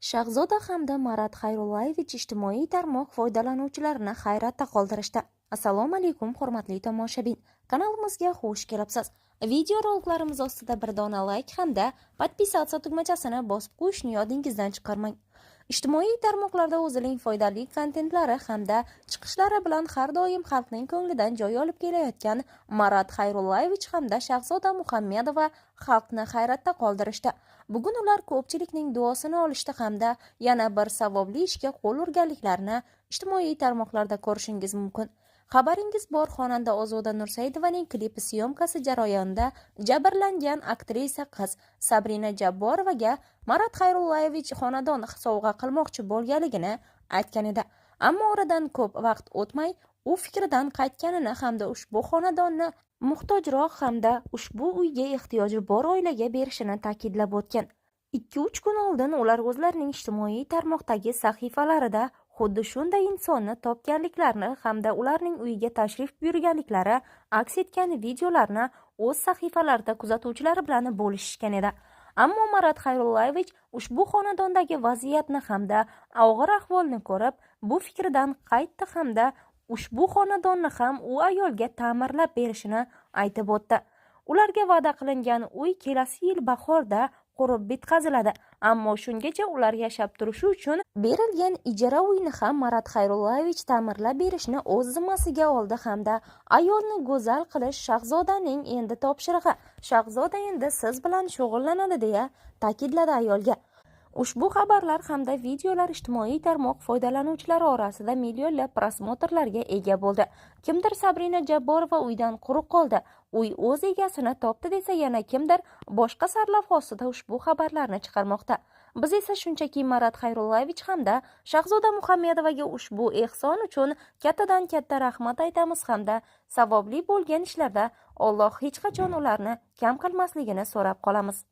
Shahzoda hamda Marat Xayrullayevich ijtimoiy tarmoq foydalanuvchilarini hayratda qoldirishdi. Assalomu alaykum, hurmatli tomoshabin. Kanalimizga xush kelibsiz. Video roliklarimiz ostida bir dona like hamda podpisatsiya tugmachasini bosib qo'yishni yodingizdan chiqarmang. Ijtimoiy tarmoqlarda o'zining foydali kontentlari hamda chiqishlari bilan har doim xalqning ko'nglidan joy olib kelayotgan Marat Xayrullayevich hamda Shahzoda Muhammedova xalqni hayratda qoldirishdi. Bugun ular ko'pchilikning duosini olishdi hamda yana bir savobli ishga qo'l urganliklarini ijtimoiy tarmoqlarda ko'rishingiz mumkin. Xabaringiz bor, xonanda Ozoda Nursaidovaning klipi syomkasi jarayonida jabrlangan aktrisa qiz Sabrina Jabborovaga Marat Xayrullayevich xonadon sovg'a qilmoqchi bo'lganligini aytgan edi. Ammo oradan ko'p vaqt o'tmay u fikridan qaytganini hamda ushbu xonadonni muhtojroq hamda ushbu uyga ehtiyoji bor oilaga berishini ta'kidlab o'tgan. 2-3 kun oldin ular o'zlarining ijtimoiy tarmoqdagi sahifalarida xuddi shunday insonni topganliklarini hamda ularning uyiga tashrif buyurganliklari aks etgan videolarni o'z sahifalarida kuzatuvchilari bilan bo'lishishgan edi. Ammo Marat Xayrullayevich ushbu xonadondagi vaziyatni hamda og'ir ahvolni ko'rib, bu fikridan qaytdi hamda ushbu xonadonni ham u ayolga ta'mirlab berishini aytib o'tdi. Ularga va'da qilingan uy kelasi yil bahorda qurib bitkaziladi. Ammo shungacha ular yashab turishi uchun berilgan ijara uyni ham Marat Xayrullayevich ta'mirlab berishni o'z zimmasiga oldi hamda ayolni go'zal qilish Shahzodaning endi topshirig'i. Shahzoda endi siz bilan shug'ullanadi deya ta'kidladi ayolga. Ushbu xabarlar hamda videolar ijtimoiy tarmoq foydalanuvchilari orasida millionlab prosmotrlarga ega bo'ldi. Kimdir Sabrina Jabborova uydan quruq qoldi, uy o'z egasini topdi desa, yana kimdir boshqa sarlavha ostida ushbu xabarlarni chiqarmoqda. Biz esa shunchaki Marat Xayrullayevich hamda Shahzoda Muhammedovaga ushbu ehson uchun kattadan katta rahmat aytamiz hamda savobli bo'lgan ishlarda Alloh hech qachon ularni kam qilmasligini so'rab qolamiz.